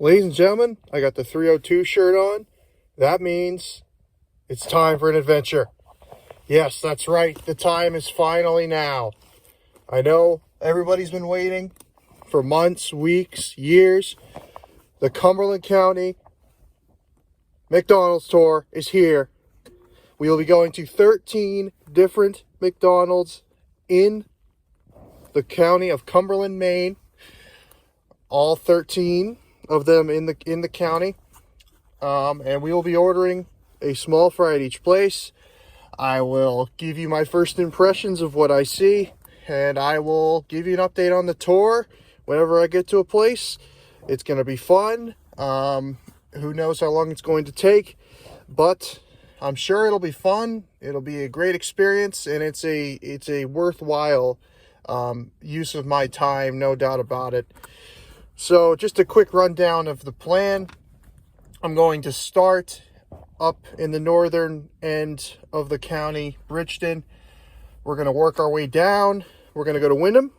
Ladies and gentlemen, I got the 302 shirt on. That means it's time for an adventure. Yes, that's right. The time is finally now. I know everybody's been waiting for months, weeks, years. The Cumberland County McDonald's tour is here. We will be going to 13 different McDonald's in the county of Cumberland, Maine. All 13 of them in the county. And we will be ordering a small fry at each place. I will give you my first impressions of what I see, and I will give you an update on the tour whenever I get to a place. It's going to be fun. Who knows how long it's going to take, but I'm sure it'll be fun. It'll be a great experience, and it's a worthwhile use of my time, no doubt about it. So just a quick rundown of the plan. I'm going to start up in the northern end of the county, Bridgeton. We're going to work our way down. We're going to go to Windham.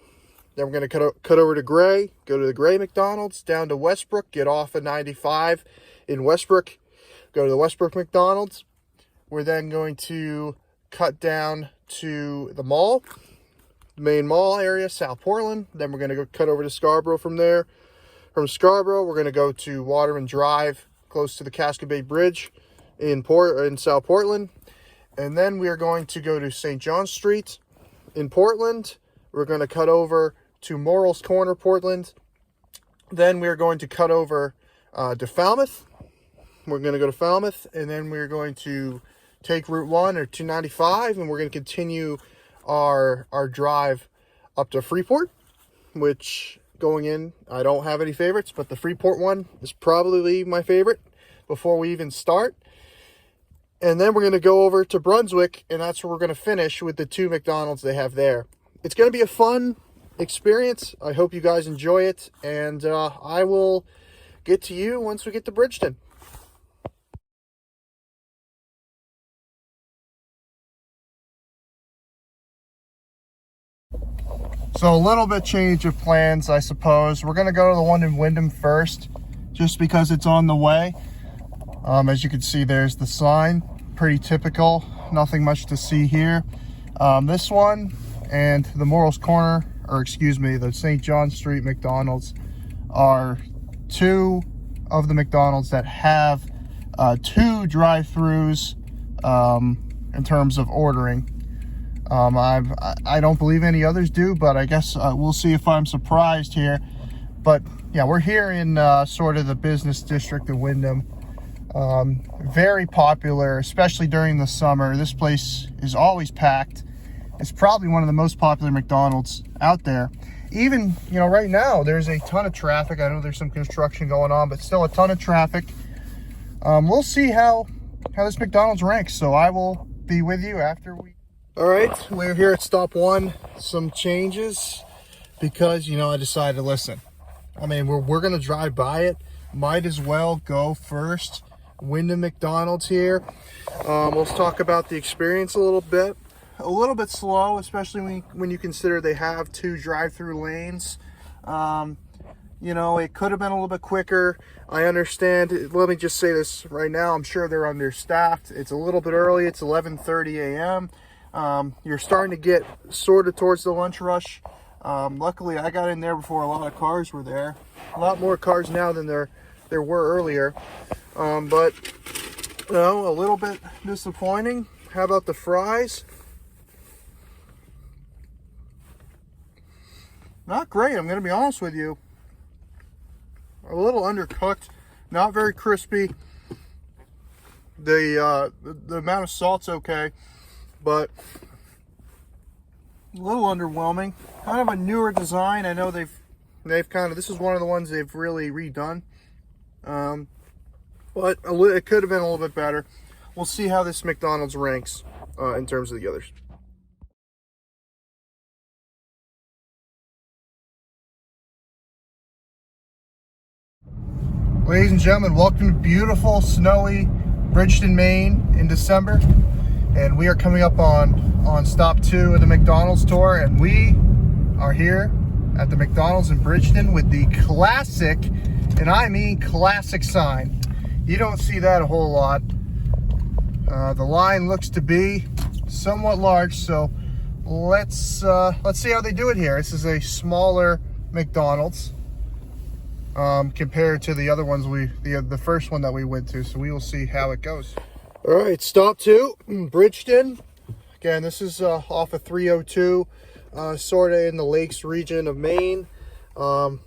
Then we're going to cut over to Gray, go to the Gray McDonald's, down to Westbrook, get off at 95 in Westbrook, go to the Westbrook McDonald's. We're then going to cut down to the mall, the main mall area, South Portland. Then we're going to go cut over to Scarborough from there. From Scarborough, we're going to go to Waterman Drive, close to the Cascade Bay Bridge in South Portland. And then we are going to go to St. John Street in Portland. We're going to cut over to Morrill's Corner, Portland. Then we're going to cut over to Falmouth. We're going to go to Falmouth, and then we're going to take Route 1 or 295, and we're going to continue our drive up to Freeport, which going in, I don't have any favorites, but the Freeport one is probably my favorite before we even start. And then we're going to go over to Brunswick, and that's where we're going to finish with the 2 McDonald's they have there. It's going to be a fun experience. I hope you guys enjoy it, and I will get to you once we get to Bridgeton. So a little bit change of plans, I suppose. We're going to go to the one in Windham first, just because it's on the way. As you can see, there's the sign. Pretty typical. Nothing much to see here. This one and the Morrill's Corner, or excuse me, the St. John Street McDonald's are 2 of the McDonald's that have 2 drive-thrus in terms of ordering. I don't believe any others do, but I guess we'll see if I'm surprised here. But yeah, we're here in sort of the business district of Windham. Very popular, especially during the summer. This place is always packed. It's probably one of the most popular McDonald's out there. Even, right now, there's a ton of traffic. I know there's some construction going on, but still a ton of traffic. We'll see how this McDonald's ranks, so I will be with you after we... All right, we're here at stop 1. Some changes because, I decided to listen. I mean, we're going to drive by it. Might as well go first. Windham McDonald's here. Let's talk about the experience a little bit. A little bit slow, especially when you consider they have 2 drive-through lanes. It could have been a little bit quicker. I understand. Let me just say this right now. I'm sure they're understaffed. It's a little bit early. It's 11:30 a.m. You're starting to get sort of towards the lunch rush. Luckily, I got in there before a lot of cars were there. A lot more cars now than there were earlier. But, a little bit disappointing. How about the fries? Not great, I'm going to be honest with you. A little undercooked, not very crispy. The amount of salt's okay, but a little underwhelming. Kind of a newer design. I know they've kind of, this is one of the ones they've really redone. But it could have been a little bit better. We'll see how this McDonald's ranks in terms of the others. Ladies and gentlemen, welcome to beautiful, snowy Bridgeton, Maine in December. And we are coming up on stop 2 of the McDonald's tour, and we are here at the McDonald's in Bridgeton with the classic and I mean classic sign. You don't see that a whole lot. The line looks to be somewhat large, so let's see how they do it here. This is a smaller McDonald's compared to the other ones the first one that we went to, so we will see how it goes. All right, stop 2, Bridgeton. Again, this is off of 302, sort of in the Lakes region of Maine, kind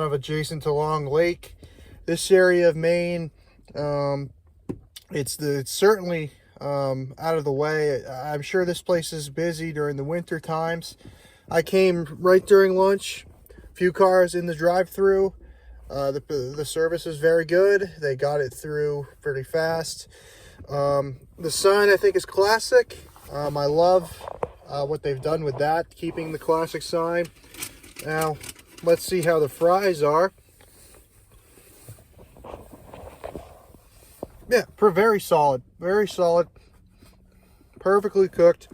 of adjacent to Long Lake. This area of Maine, it's certainly out of the way. I'm sure this place is busy during the winter times. I came right during lunch. A few cars in the drive-through. The service is very good. They got it through pretty fast. The sign, I think, is classic. I love what they've done with that, keeping the classic sign. Now, let's see how the fries are. Yeah, very solid, perfectly cooked,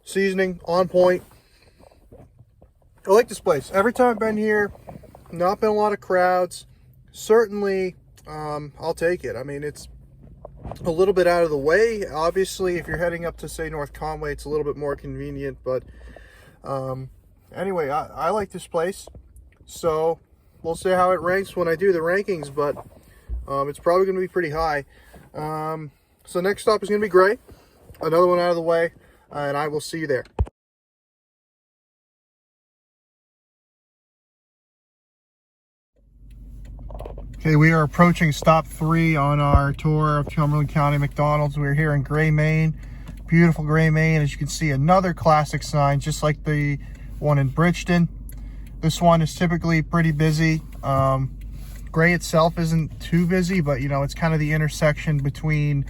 seasoning on point. I like this place. Every time I've been here, not been a lot of crowds. Certainly, I'll take it. I mean, it's a little bit out of the way. Obviously, if you're heading up to, say, North Conway, it's a little bit more convenient. But anyway, I like this place. So we'll see how it ranks when I do the rankings. But it's probably going to be pretty high. So next stop is going to be Gray. Another one out of the way. And I will see you there. Okay, we are approaching stop 3 on our tour of Cumberland County McDonald's. We're here in Gray, Maine. Beautiful Gray, Maine. As you can see, another classic sign, just like the one in Bridgeton. This one is typically pretty busy. Gray itself isn't too busy, but you know, it's kind of the intersection between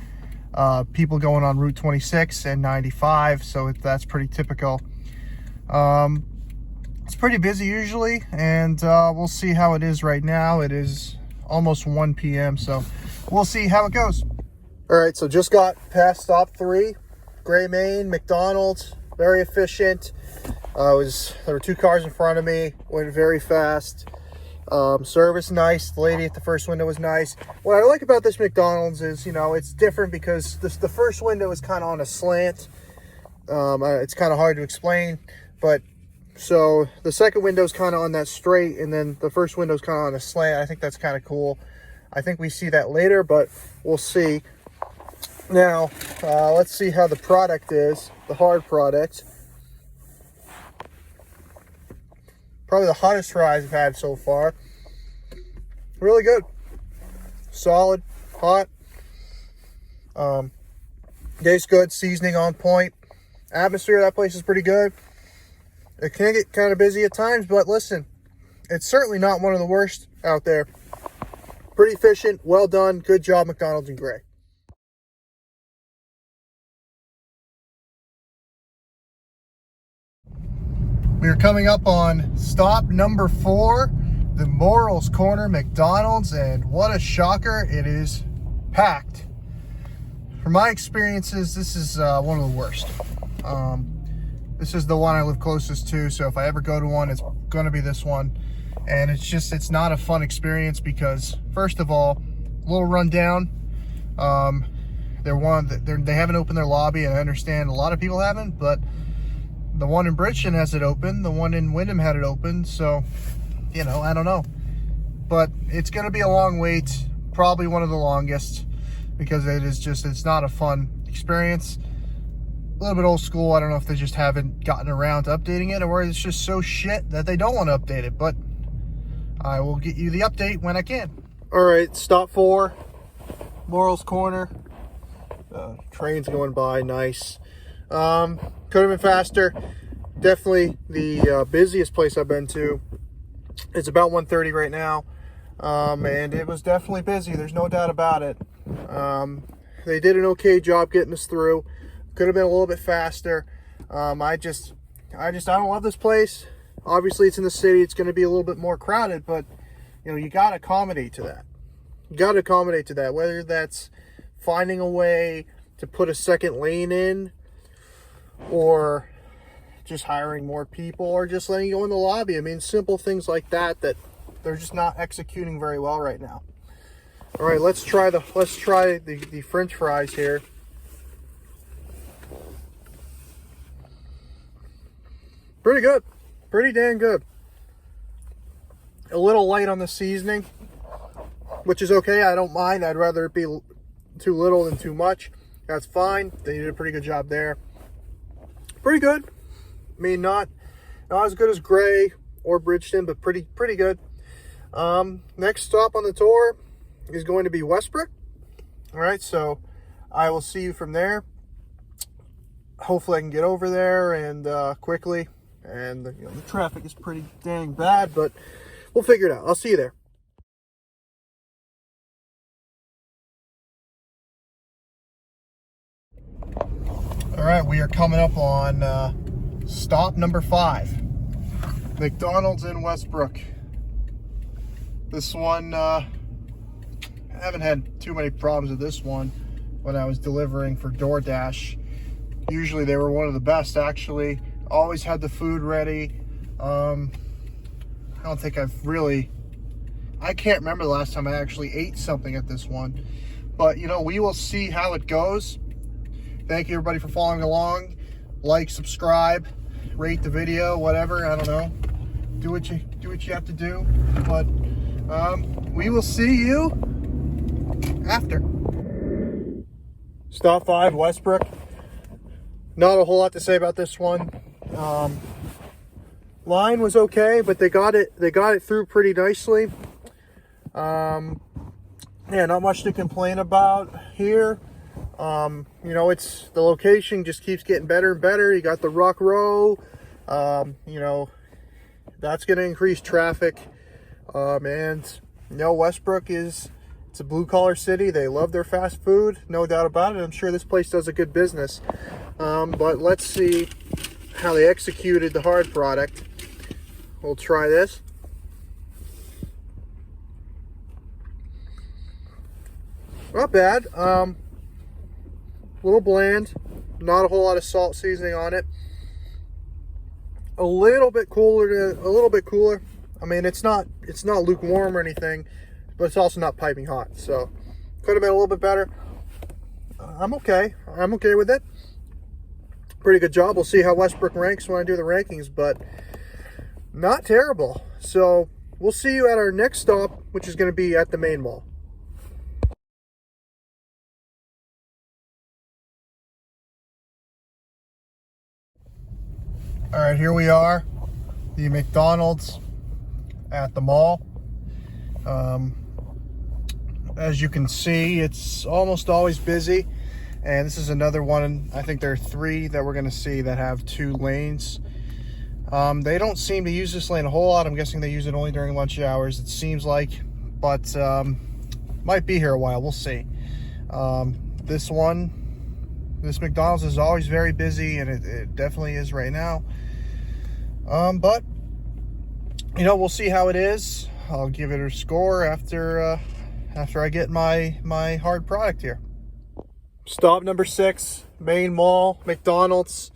people going on Route 26 and 95, so that's pretty typical. It's pretty busy usually, and we'll see how it is right now. It is almost 1 p.m. so we'll see how it goes. All right, so just got past stop 3, Gray, Maine, McDonald's. Very efficient. There were 2 cars in front of me, went very fast. Service nice. The lady at the first window was nice. What I like about this McDonald's is, you know, it's different because the first window is kind of on a slant. It's kind of hard to explain, but so the second window is kind of on that straight, and then the first window is kind of on a slant. I think that's kind of cool. I think we see that later, but we'll see. Now, let's see how the product is, the hard product. Probably the hottest fries I've had so far. Really good. Solid, hot. Tastes good, seasoning on point. Atmosphere of that place is pretty good. It can get kind of busy at times, but listen, it's certainly not one of the worst out there. Pretty efficient, well done, good job, McDonald's in Gray. We are coming up on stop number 4, the Morals Corner McDonald's, and what a shocker, it is packed. From my experiences, this is one of the worst. This is the one I live closest to, so if I ever go to one, it's going to be this one. And it's not a fun experience because, first of all, a little rundown. They haven't opened their lobby, and I understand a lot of people haven't, but the one in Bridgeton has it open. The one in Windham had it open, so, you know, I don't know. But it's going to be a long wait, probably one of the longest, because it's not a fun experience. A little bit old school. I don't know if they just haven't gotten around to updating it, or it's just so shit that they don't want to update it, but I will get you the update when I can. All right, stop 4, Morals Corner. Train's going by, nice. Could have been faster. Definitely the busiest place I've been to. It's about 1:30 right now, and it was definitely busy. There's no doubt about it. They did an okay job getting us through. Could have been a little bit faster. I don't love this place. Obviously, it's in the city. It's going to be a little bit more crowded, but you know, you got to accommodate to that. You got to accommodate to that. Whether that's finding a way to put a second lane in, or just hiring more people, or just letting you go in the lobby. I mean, simple things like that They're just not executing very well right now. All right, let's try the French fries here. Pretty good, pretty dang good. A little light on the seasoning, which is okay. I don't mind. I'd rather it be too little than too much. That's fine. They did a pretty good job there. Pretty good. I mean, not as good as Gray or Bridgeton, but pretty good. Next stop on the tour is going to be Westbrook. All right, so I will see you from there. Hopefully I can get over there and quickly. And the traffic is pretty dang bad, but we'll figure it out. I'll see you there. All right, we are coming up on stop number 5, McDonald's in Westbrook. This one, I haven't had too many problems with this one when I was delivering for DoorDash. Usually they were one of the best, actually. Always had the food ready. I don't think I can't remember the last time I actually ate something at this one. But, we will see how it goes. Thank you, everybody, for following along. Like, subscribe, rate the video, whatever. I don't know. Do what you have to do. But we will see you after. Stop 5, Westbrook. Not a whole lot to say about this one. Line was okay, but they got it through pretty nicely. Yeah, not much to complain about here. It's the location just keeps getting better and better. You got the Rock Row. That's going to increase traffic. Westbrook it's a blue collar city. They love their fast food, no doubt about it. I'm sure this place does a good business. But let's see how they executed the hard product. We'll try this. Not bad. A little bland. Not a whole lot of salt seasoning on it. A little bit cooler. I mean, it's not lukewarm or anything, but it's also not piping hot. So could have been a little bit better. I'm okay with it. Pretty good job. We'll see how Westbrook ranks when I do the rankings, but not terrible. So we'll see you at our next stop, which is going to be at the Maine Mall. All right, here we are, the McDonald's at the mall. As you can see, it's almost always busy. And this is another one. I think there are 3 that we're going to see that have 2 lanes. They don't seem to use this lane a whole lot. I'm guessing they use it only during lunch hours, it seems like. But might be here a while. We'll see. This McDonald's is always very busy, and it definitely is right now. But, we'll see how it is. I'll give it a score after I get my hard product here. Stop number 6, Maine Mall, McDonald's.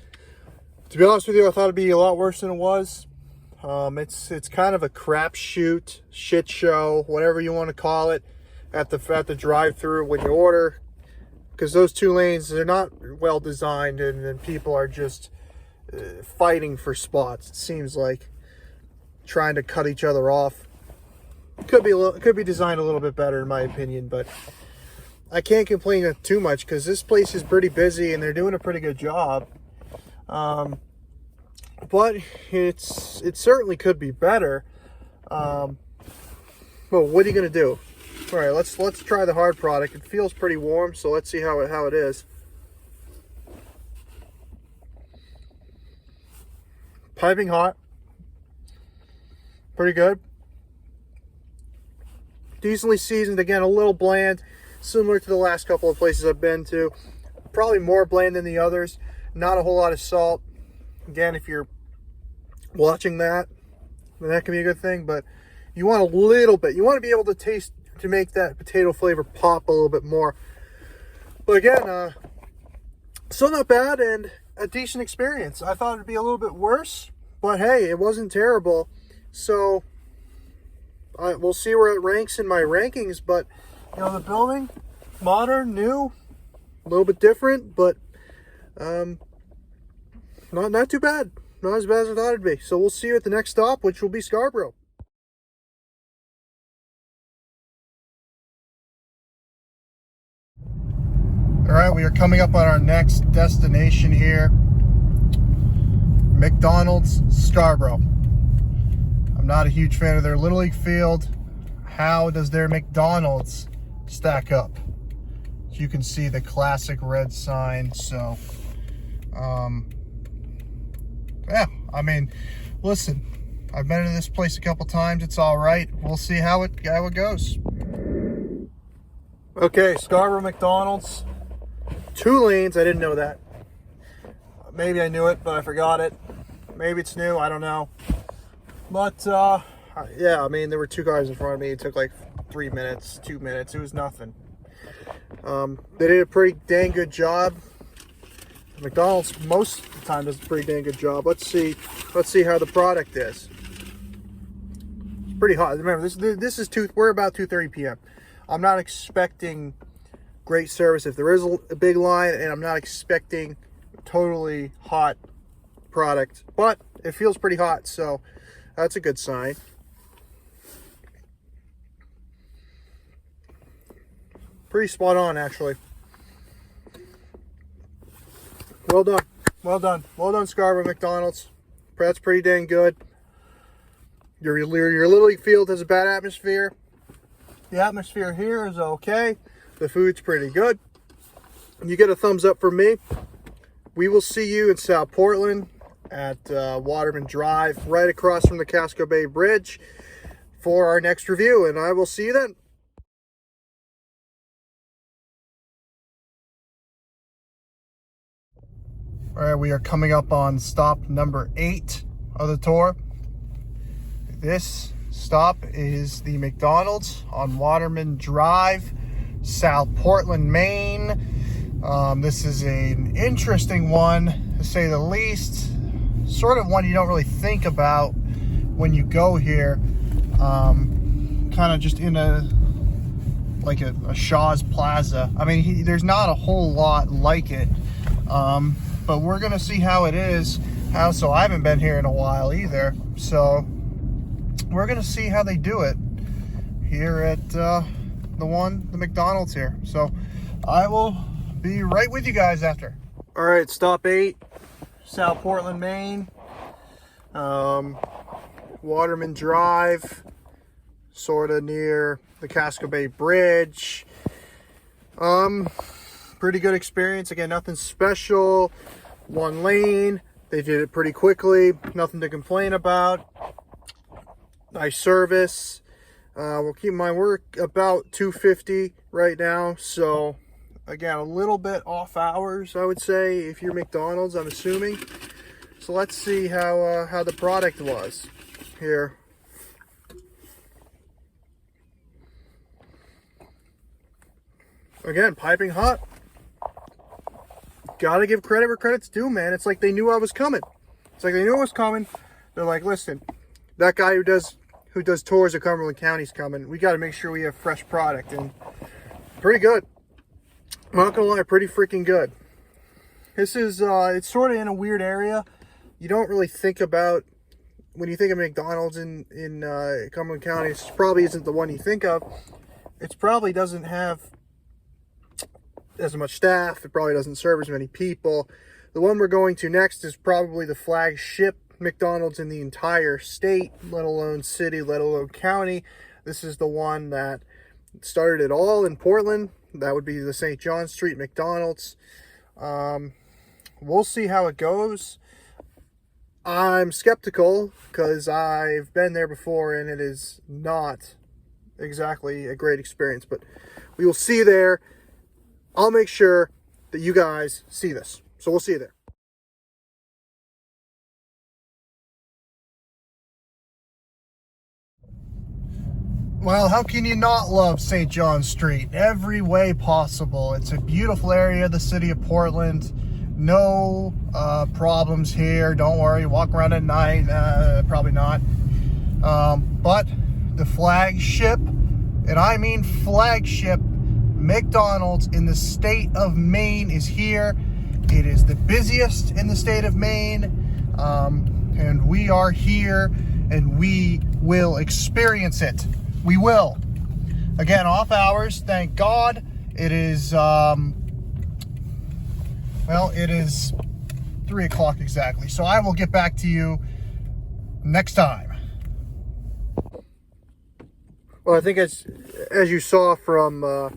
To be honest with you, I thought it'd be a lot worse than it was. It's kind of a crapshoot, shit show, whatever you want to call it, at the drive-through when you order, because those 2 lanes, they're not well designed, and people are just fighting for spots. It seems like trying to cut each other off. Could be designed a little bit better, in my opinion, but I can't complain too much because this place is pretty busy and they're doing a pretty good job. But it certainly could be better. Well, what are you gonna do? All right, let's try the hard product. It feels pretty warm, so let's see how it is. Piping hot. Pretty good. Decently seasoned. Again, a little bland, similar to the last couple of places I've been to. Probably more bland than the others. Not a whole lot of salt. Again, if you're watching that, then that can be a good thing. But you want a little bit. You want to be able to taste, to make that potato flavor pop a little bit more. But again, still not bad and a decent experience. I thought it'd be a little bit worse, but hey, it wasn't terrible. So we'll see where it ranks in my rankings. But you know, the building, modern, new, a little bit different, but not too bad. Not as bad as I thought it'd be. So we'll see you at the next stop, which will be Scarborough. All right, we are coming up on our next destination here. McDonald's, Scarborough. I'm not a huge fan of their Little League field. How does their McDonald's stack up? So you can see the classic red sign. So, yeah, I mean, listen, I've been to this place a couple times. It's all right. We'll see how it goes. Okay, Scarborough McDonald's. 2 lanes. I didn't know that. Maybe I knew it, but I forgot it. Maybe it's new. I don't know. But, yeah, I mean, there were 2 cars in front of me. It took like 3 minutes, 2 minutes. It was nothing. They did a pretty dang good job. McDonald's most of the time does a pretty dang good job. Let's see how the product is. It's pretty hot. Remember, this is we're about 2:30 p.m. I'm not expecting great service if there is a big line, and I'm not expecting totally hot product, but it feels pretty hot, so that's a good sign. Pretty spot on, actually. Well done. Well done. Well done, Scarborough McDonald's. That's pretty dang good. Your Little League field has a bad atmosphere. The atmosphere here is okay. The food's pretty good. You get a thumbs up from me. We will see you in South Portland at Waterman Drive, right across from the Casco Bay Bridge, for our next review, and I will see you then. All right, we are coming up on stop number 8 of the tour. This stop is the McDonald's on Waterman Drive, South Portland, Maine. This is an interesting one, to say the least. Sort of one you don't really think about when you go here. Kind of just in a Shaw's Plaza. I mean, there's not a whole lot like it. But we're gonna see how it is. So I haven't been here in a while either. So we're gonna see how they do it here at the McDonald's here. So I will be right with you guys after. All right, stop 8, South Portland, Maine. Waterman Drive, sort of near the Casco Bay Bridge. Pretty good experience. Again, nothing special. 1 lane. They did it pretty quickly. Nothing to complain about. Nice service. We'll keep in mind we're about 2:50 right now, so again, a little bit off hours, I would say, if you're McDonald's, I'm assuming. So let's see how the product was here. Again, piping hot. Gotta give credit where credit's due, man. It's like they knew I was coming. It's like they knew I was coming. They're like, listen, that guy who does tours of Cumberland County is coming. We got to make sure we have fresh product, and pretty good. I'm not gonna lie, pretty freaking good. This is it's sort of in a weird area. You don't really think about when you think of McDonald's in Cumberland County. It probably isn't the one you think of. It probably doesn't have as much staff. It probably doesn't serve as many people. The one we're going to next is probably the flagship McDonald's in the entire state, let alone city, let alone county. This is the one that started it all in Portland. That would be the St. John Street McDonald's. We'll see how it goes. I'm skeptical because I've been there before and it is not exactly a great experience, but we will see you there. I'll make sure that you guys see this. So we'll see you there. Well, how can you not love St. John Street? Every way possible. It's a beautiful area of the city of Portland. No problems here. Don't worry. Walk around at night. Probably not. But the flagship, and I mean flagship, McDonald's in the state of Maine is here. It is the busiest in the state of Maine, and we are here, and we will experience it. We will. Again, off hours, thank God. It is, well, it is 3 o'clock exactly. So I will get back to you next time. Well, I think as you saw from the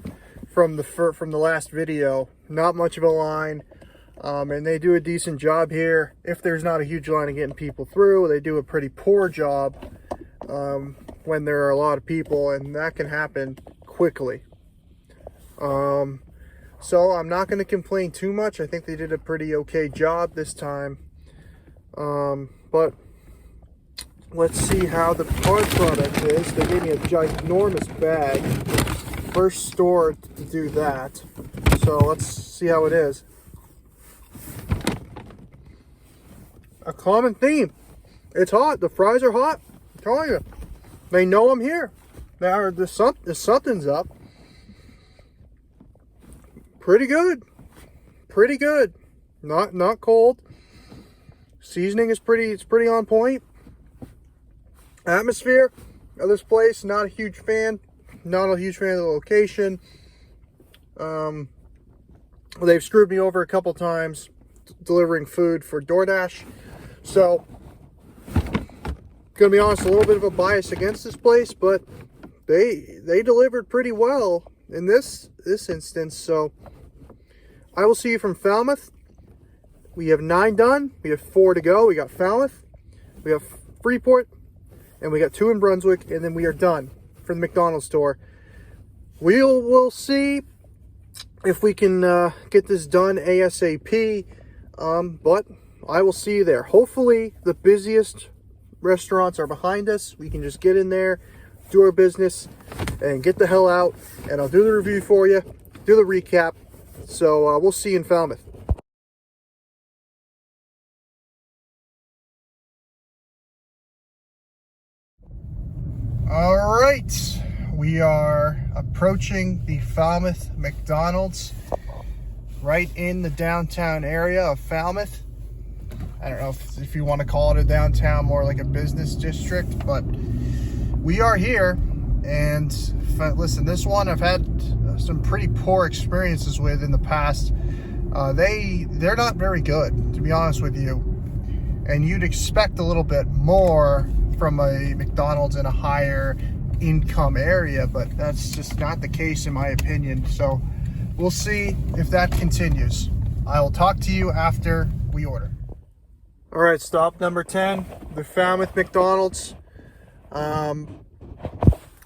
last video, not much of a line, and they do a decent job here. If there's not a huge line of getting people through, they do a pretty poor job when there are a lot of people, and that can happen quickly. So I'm not going to complain too much. I think they did a pretty okay job this time. But let's see how the part product is. They gave me a ginormous bag. First store to do that. So let's see how it is. A common theme. It's hot. The fries are hot. I'm telling you. They know I'm here. Now something's up. Pretty good. Pretty good. Not cold. Seasoning is pretty on point. Atmosphere of this place, not a huge fan. Not a huge fan of the location. They've screwed me over a couple times delivering food for DoorDash. So, gonna be honest, a little bit of a bias against this place, but they delivered pretty well in this instance. So I will see you from Falmouth. We have 9 done. We have 4 to go. We got Falmouth, we have Freeport, and we got 2 in Brunswick, and then we are done for the McDonald's tour. We'll see if we can get this done ASAP, but I will see you there. Hopefully the busiest restaurants are behind us. We can just get in there, do our business, and get the hell out, and I'll do the review for you, do the recap. So we'll see you in Falmouth. All right, we are approaching the Falmouth McDonald's right in the downtown area of Falmouth. I don't know if you want to call it a downtown, more like a business district, but we are here. And listen, this one I've had some pretty poor experiences with in the past. They're not very good, to be honest with you. And you'd expect a little bit more from a McDonald's in a higher income area, but that's just not the case in my opinion. So we'll see if that continues. I will talk to you after we order. All right, stop number 10, the Falmouth McDonald's.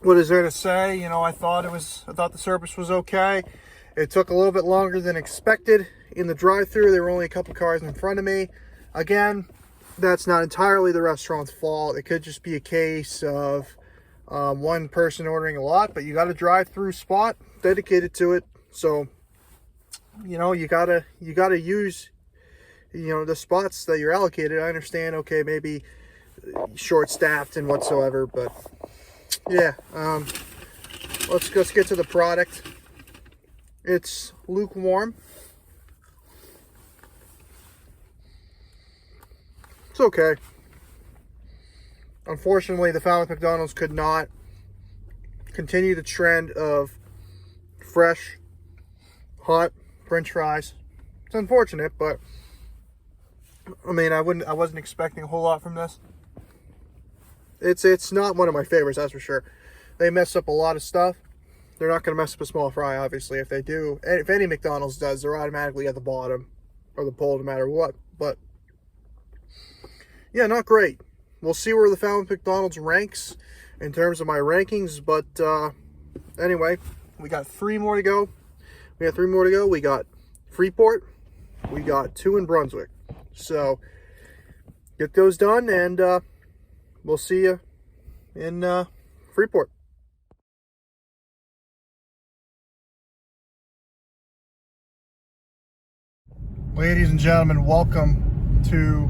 What is there to say? You know, I thought the service was okay. It took a little bit longer than expected in the drive-thru. There were only a couple cars in front of me. Again, that's not entirely the restaurant's fault. It could just be a case of one person ordering a lot, but you got a drive-thru spot dedicated to it. So, you know, you gotta use, you know, the spots that you're allocated. I understand, okay, maybe short-staffed and whatsoever, but yeah, let's get to the product. It's lukewarm. It's okay. Unfortunately, the Falmouth McDonald's could not continue the trend of fresh, hot French fries. It's unfortunate, but I mean, I wasn't expecting a whole lot from this. It's not one of my favorites, that's for sure. They mess up a lot of stuff. They're not going to mess up a small fry, obviously. If they do, if any McDonald's does, they're automatically at the bottom or the pole, no matter what. But yeah, not great. We'll see where the Falmouth McDonald's ranks in terms of my rankings. But anyway, we got 3 more to go. We got Freeport. We got 2 in Brunswick. So get those done, and we'll see you in Freeport. Ladies and gentlemen, welcome to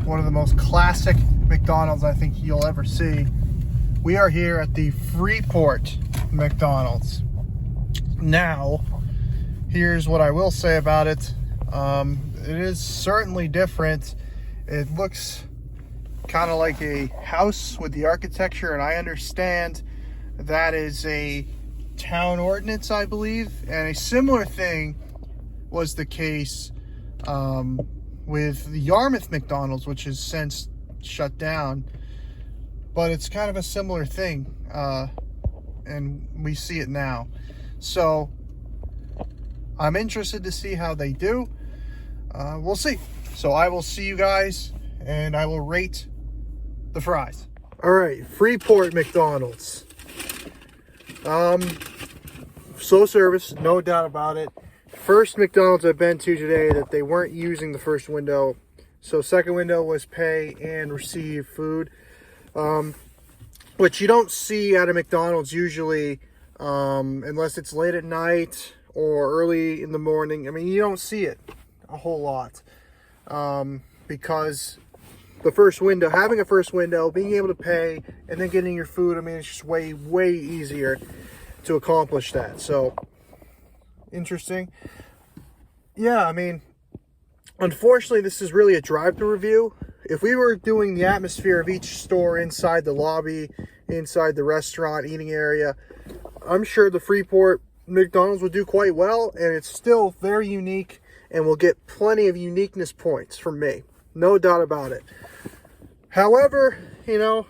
one of the most classic McDonald's I think you'll ever see. We are here at the Freeport McDonald's. Now, here's what I will say about it. It is certainly different. It looks kind of like a house with the architecture, and I understand that is a town ordinance, I believe. And a similar thing was the case with the Yarmouth McDonald's, which has since shut down. But it's kind of a similar thing, and we see it now. So I'm interested to see how they do. We'll see. So I will see you guys, and I will rate the fries. All right, Freeport McDonald's. Slow service, no doubt about it. First McDonald's I've been to today that they weren't using the first window. So second window was pay and receive food. Which you don't see at a McDonald's usually, unless it's late at night or early in the morning. I mean, you don't see it a whole lot, because the first window, having a first window, being able to pay, and then getting your food, I mean, it's just way easier to accomplish that. So, interesting. Yeah, I mean, unfortunately, this is really a drive-thru review. If we were doing the atmosphere of each store inside the lobby, inside the restaurant, eating area, I'm sure the Freeport McDonald's would do quite well, and it's still very unique and will get plenty of uniqueness points from me. No doubt about it. However, you know,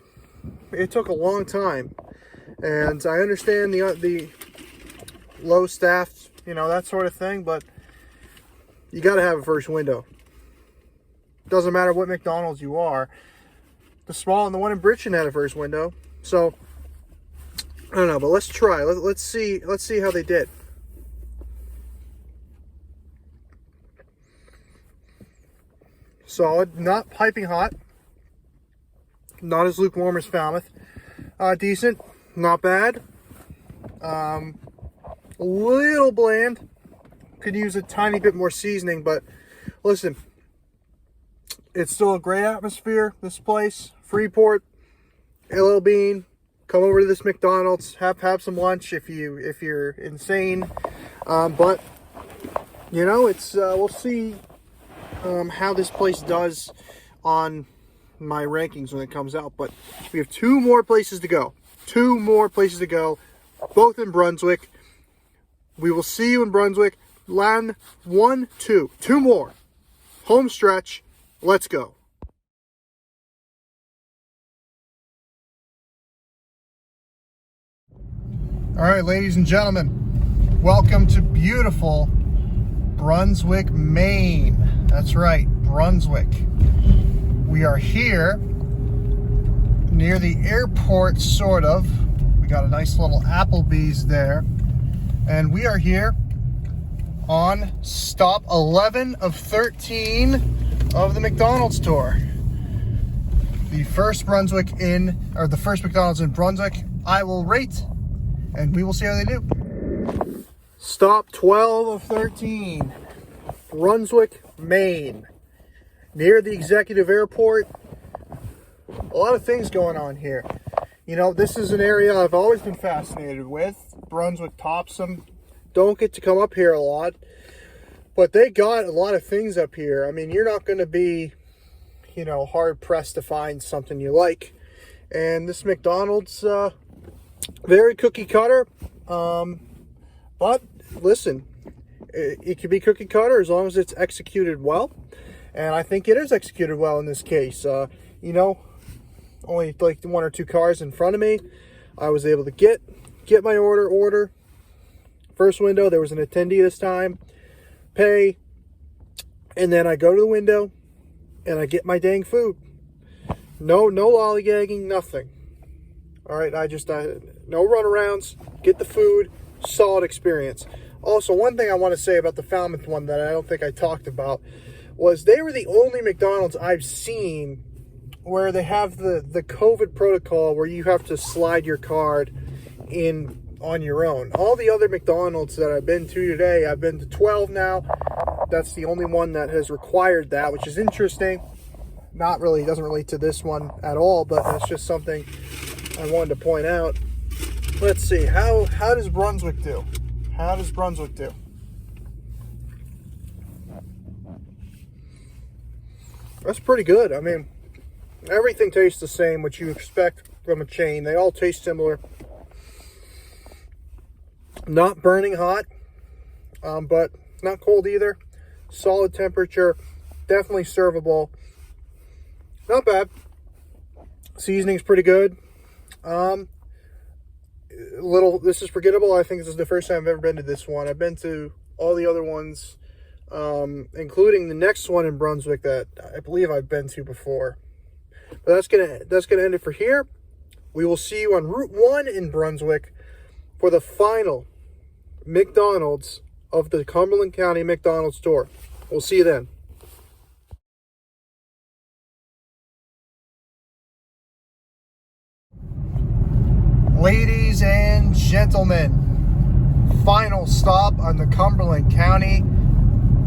it took a long time, and I understand the low staffed, you know, that sort of thing, but you got to have a first window. Doesn't matter what McDonald's you are. The small and the one in Bridgeton had a first window. So I don't know, but let's try. Let's see how they did. Solid, not piping hot. Not as lukewarm as Falmouth. Decent, not bad. A little bland. Could use a tiny bit more seasoning, but listen, it's still a great atmosphere, this place. Freeport, LL Bean, come over to this McDonald's, have some lunch if you're insane. But you know, it's we'll see how this place does on my rankings when it comes out. But we have two more places to go, both in Brunswick. We will see you in Brunswick. Line 1, 2, two more. Home stretch. Let's go. All right, ladies and gentlemen, welcome to beautiful Brunswick, Maine. That's right, Brunswick. We are here near the airport, sort of. We got a nice little Applebee's there. And we are here on stop 11 of 13 of the McDonald's tour. The first the first McDonald's in Brunswick, I will rate, and we will see how they do. Stop 12 of 13, Brunswick, Maine, near the executive airport. A lot of things going on here. You know, this is an area I've always been fascinated with. Brunswick tops them. Don't get to come up here a lot, but they got a lot of things up here. I mean, you're not going to be, you know, hard pressed to find something you like. And this McDonald's, very cookie cutter. But listen, it can be cookie cutter as long as it's executed well. And I think it is executed well in this case. You know, only like 1 or 2 cars in front of me. I was able to get my order. First window, there was an attendee this time. Pay, and then I go to the window and I get my dang food. No lollygagging, nothing. All right, I no runarounds, get the food, solid experience. Also, one thing I want to say about the Falmouth one that I don't think I talked about was they were the only McDonald's I've seen where they have the COVID protocol where you have to slide your card in on your own. All the other McDonald's that I've been to today, I've been to 12 now. That's the only one that has required that, which is interesting. Not really, doesn't relate to this one at all, but that's just something I wanted to point out. Let's see, how does Brunswick do? How does Brunswick do? That's pretty good. I mean, everything tastes the same, which you expect from a chain. They all taste similar. Not burning hot, but not cold either. Solid temperature, definitely servable. Not bad. Seasoning's pretty good. This is forgettable. I think this is the first time I've ever been to this one. I've been to all the other ones, including the next one in Brunswick that I believe I've been to before. But that's gonna end it for here. We will see you on Route 1 in Brunswick for the final McDonald's of the Cumberland County McDonald's tour. We'll see you then. Ladies and gentlemen, final stop on the Cumberland County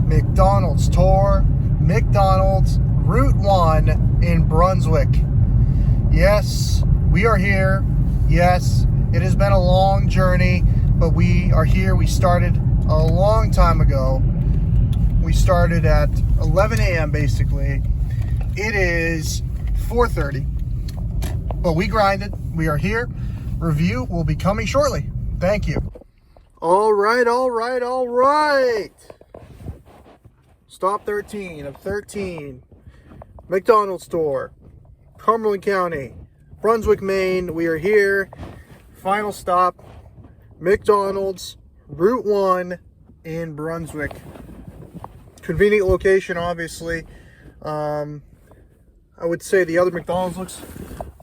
McDonald's tour. McDonald's Route 1 in Brunswick. Yes, we are here. Yes, it has been a long journey, but we are here. We started a long time ago. We started at 11 a.m. basically. It is 4:30, but we grinded. We are here. Review will be coming shortly. Thank you. All right. Stop 13 of 13. McDonald's store, Cumberland County, Brunswick, Maine. We are here. Final stop, McDonald's, Route 1 in Brunswick. Convenient location, obviously. I would say the other McDonald's looks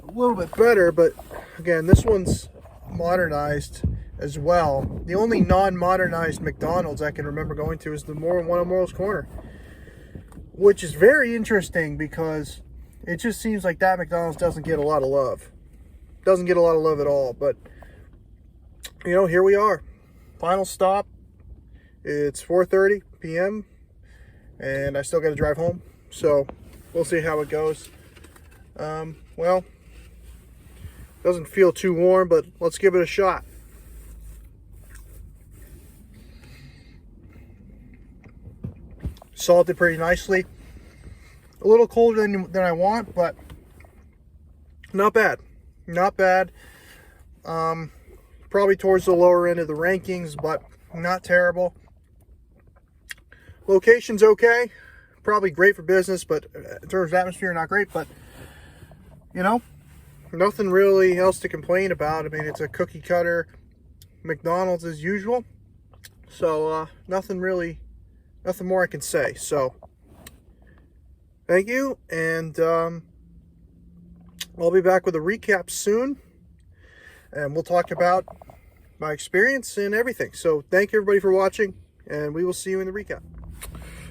a little bit better, but again, this one's modernized as well. The only non-modernized McDonald's I can remember going to is the one on Morrow's Corner, which is very interesting because it just seems like that McDonald's doesn't get a lot of love. Doesn't get a lot of love at all, but you know, here we are. Final stop. It's 4:30 p.m. and I still got to drive home, so we'll see how it goes. Well, doesn't feel too warm, but let's give it a shot. Salted pretty nicely. A little colder than I want, but not bad. Not bad. Probably towards the lower end of the rankings, but not terrible. Location's okay. Probably great for business, but in terms of atmosphere, not great. But, you know, nothing really else to complain about. I mean, it's a cookie cutter McDonald's as usual. So, nothing more I can say. So, thank you. And I'll be back with a recap soon. And we'll talk about my experience and everything. So, thank you everybody for watching. And we will see you in the recap.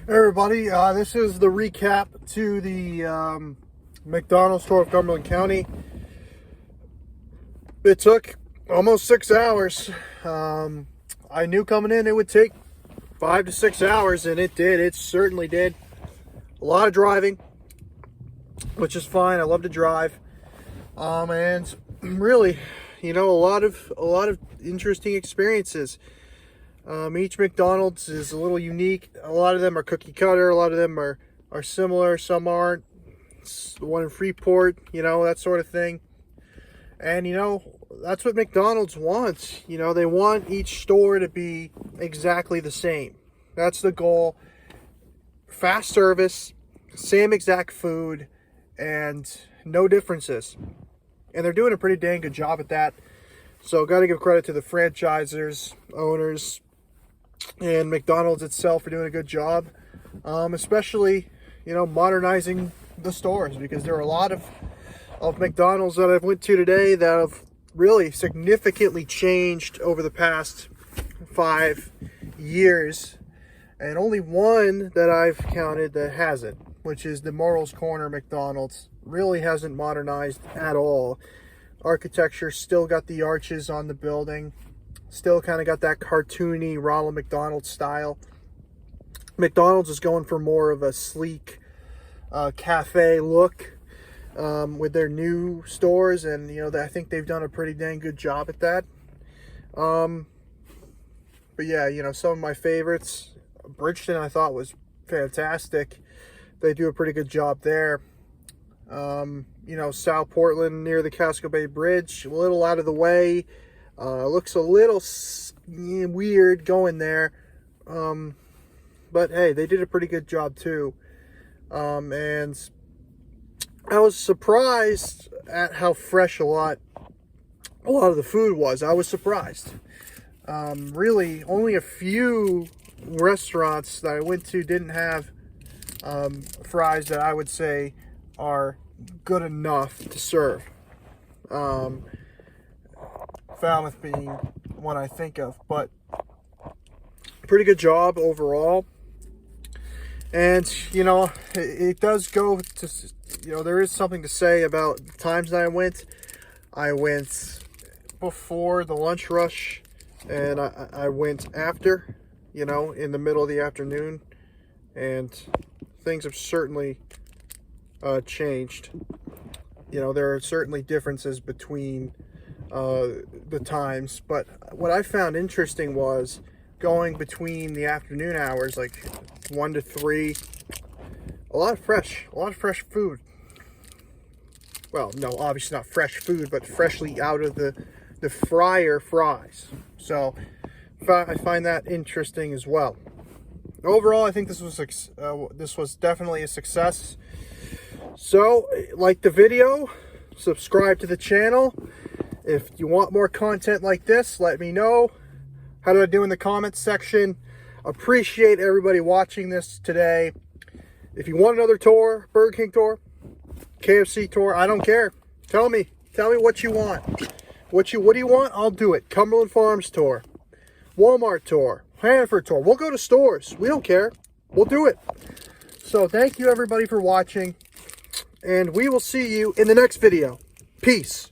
Hey everybody, this is the recap to the McDonald's tour of Cumberland County. It took almost 6 hours. I knew coming in it would take 5 to 6 hours, and it did. It certainly did. A lot of driving, which is fine. I love to drive, and really, you know, a lot of interesting experiences. Each McDonald's is a little unique. A lot of them are cookie cutter. A lot of them are similar. Some aren't. The one in Freeport, you know, that sort of thing. And, you know, that's what McDonald's wants. You know, they want each store to be exactly the same. That's the goal. Fast service, same exact food, and no differences. And they're doing a pretty dang good job at that. So, got to give credit to the franchisers, owners, and McDonald's itself for doing a good job. Especially, you know, modernizing the stores, because there are a lot of McDonald's that I've went to today that have really significantly changed over the past 5 years, and only one that I've counted that hasn't, which is the Morrow's Corner McDonald's. Really hasn't modernized at all. Architecture still got the arches on the building, still kind of got that cartoony Ronald McDonald style. McDonald's is going for more of a sleek cafe look. with their new stores, and I think they've done a pretty dang good job at that. But yeah, some of my favorites, Bridgeton, I thought was fantastic. They do a pretty good job there. South Portland near the Casco Bay Bridge, a little out of the way. Looks a little weird going there. But hey, they did a pretty good job too. And I was surprised at how fresh a lot of the food was. I was surprised. Really, only a few restaurants that I went to didn't have fries that I would say are good enough to serve. Falmouth being one I think of, but pretty good job overall. And it does go to, there is something to say about the times that I went. I went before the lunch rush, and I went after, in the middle of the afternoon, and things have certainly changed. There are certainly differences between the times, but what I found interesting was going between the afternoon hours, like 1 to 3, a lot of fresh food. Well, no, obviously not fresh food, but freshly out of the fryer fries. So I find that interesting as well. Overall, I think this was definitely a success. So, like the video, subscribe to the channel. If you want more content like this, let me know. How do I do in the comments section? Appreciate everybody watching this today. If you want another tour, Burger King tour, KFC tour, I don't care. Tell me what you want. What do you want? I'll do it. Cumberland Farms tour, Walmart tour, Hannaford tour. We'll go to stores. We don't care. We'll do it. So thank you everybody for watching, and we will see you in the next video. Peace.